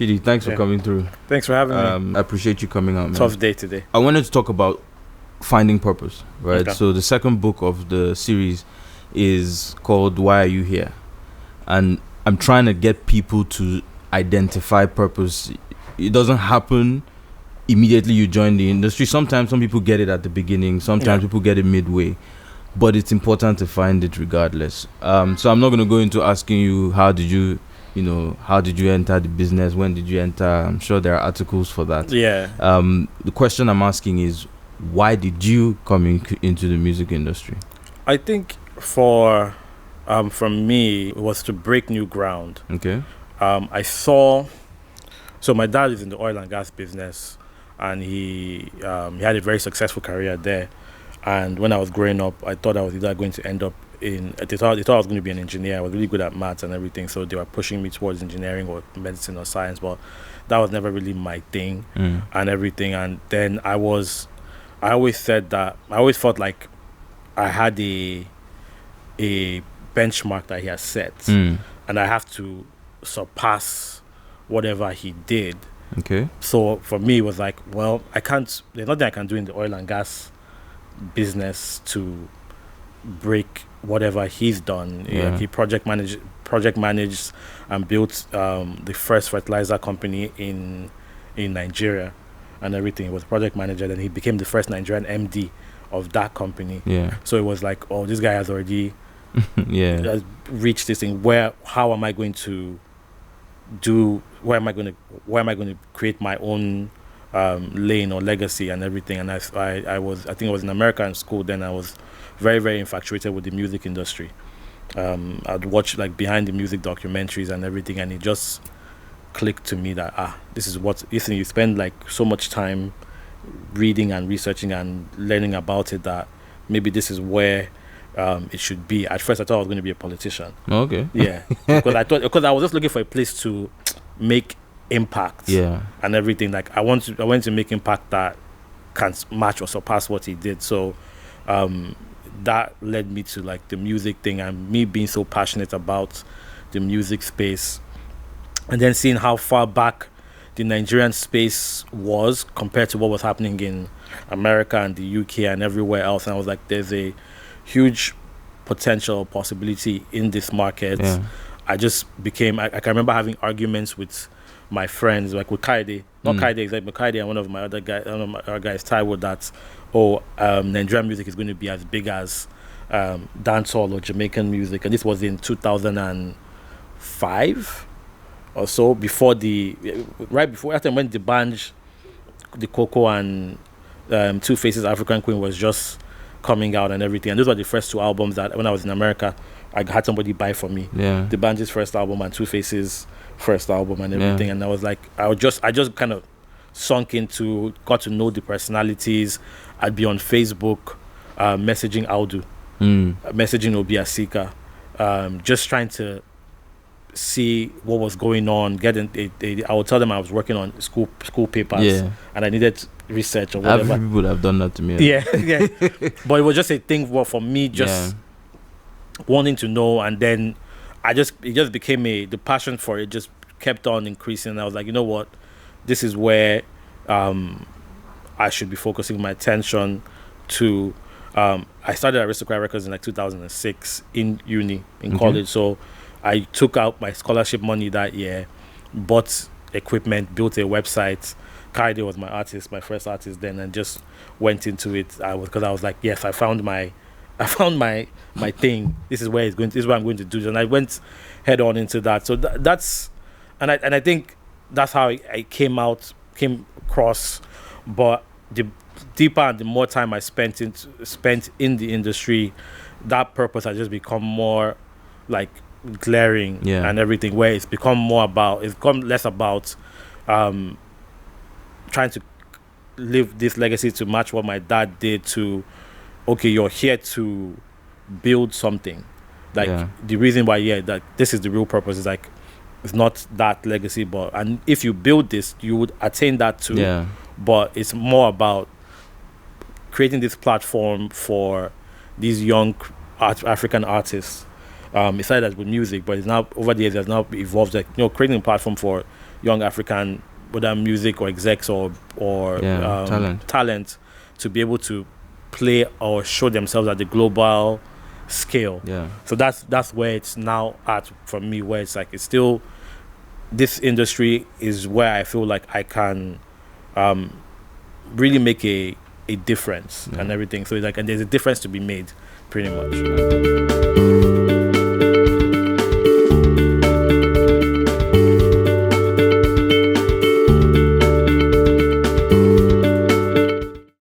Peedi, thanks for coming through. Thanks for having me. I appreciate you coming out, man. Tough day today. I wanted to talk about finding purpose, right? Okay. So the second book of the series is called Why Are You Here? And I'm trying to get people to identify purpose. It doesn't happen immediately you join the industry. Sometimes some people get it at the beginning, sometimes people get it midway, but it's important to find it regardless. So I'm not going to go into asking you how did you enter the business, when did you enter? I'm sure there are articles for that. The question I'm asking is, why did you come into the music industry? I think from me, it was to break new ground. Okay. So my dad is in the oil and gas business, and he had a very successful career there. And when I was growing up, I thought I was either going to end up they thought I was going to be an engineer. I was really good at maths and everything, so they were pushing me towards engineering or medicine or science, but that was never really my thing and everything. And then I always felt like I had a benchmark that he has set, and I have to surpass whatever he did. Okay. So for me, it was like, well, there's nothing I can do in the oil and gas business to break whatever he's done. He project managed and built the first fertilizer company in Nigeria and everything. He was project manager, and he became the first Nigerian MD of that company. So it was like, oh, this guy has already has reached this thing. Where am I going to create my own lane or legacy and everything? And I think I was in America in school then. I was very, very infatuated with the music industry. I'd watch like behind the music documentaries and everything, and it just clicked to me that this is what you spend like so much time reading and researching and learning about it, that maybe this is where it should be. At first I thought I was going to be a politician. Okay. Because I was just looking for a place to make impact and everything. Like I went to make impact that can match or surpass what he did. So that led me to like the music thing, and me being so passionate about the music space, and then seeing how far back the Nigerian space was compared to what was happening in America and the UK and everywhere else. And I was like, there's a huge potential possibility in this market. I just became, I can remember having arguments with my friends, like with Kaide, not Kaide exactly, but Kaide and one of my other guys, Taiwo, that Nigerian music is going to be as big as dancehall or Jamaican music. And this was in 2005 or so, right before after when D'banj, the Coco and Two Faces African Queen was just coming out and everything. And those were the first two albums that when I was in America, I had somebody buy for me. D'banj's first album and Two Faces first album and everything. And I was like, I just kind of got to know the personalities. I'd be on Facebook messaging Audu, messaging Obi Asika, just trying to see what was going on. I would tell them I was working on school papers and I needed research or whatever. People would have done that to me. But it was just a thing for me, just wanting to know. And then it just became the passion for it just kept on increasing. And I was like, you know what, this is where I should be focusing my attention to. I started Aristocrat Records in like 2006 in uni, in college. So I took out my scholarship money that year, bought equipment, built a website. Kaide was my first artist then, and just went into it. Because I was like, yes, I found my thing. This is where this is what I'm going to do. And I went head on into that. So I think that's how I came across. But the deeper and the more time I spent in the industry, that purpose has just become more like glaring and everything, where it's become less about trying to live this legacy to match what my dad did, to okay, you're here to build something. Like the reason why that this is the real purpose is like, it's not that legacy, and if you build this, you would attain that too. But it's more about creating this platform for these young African artists It started as with music, but it's now over the years has now evolved, like, you know, creating a platform for young African, whether music or execs or talent to be able to play or show themselves at the global scale. Yeah. So that's where it's now at for me, where it's like it's still, this industry is where I feel like I can really make a difference and everything. So it's like, and there's a difference to be made, pretty much.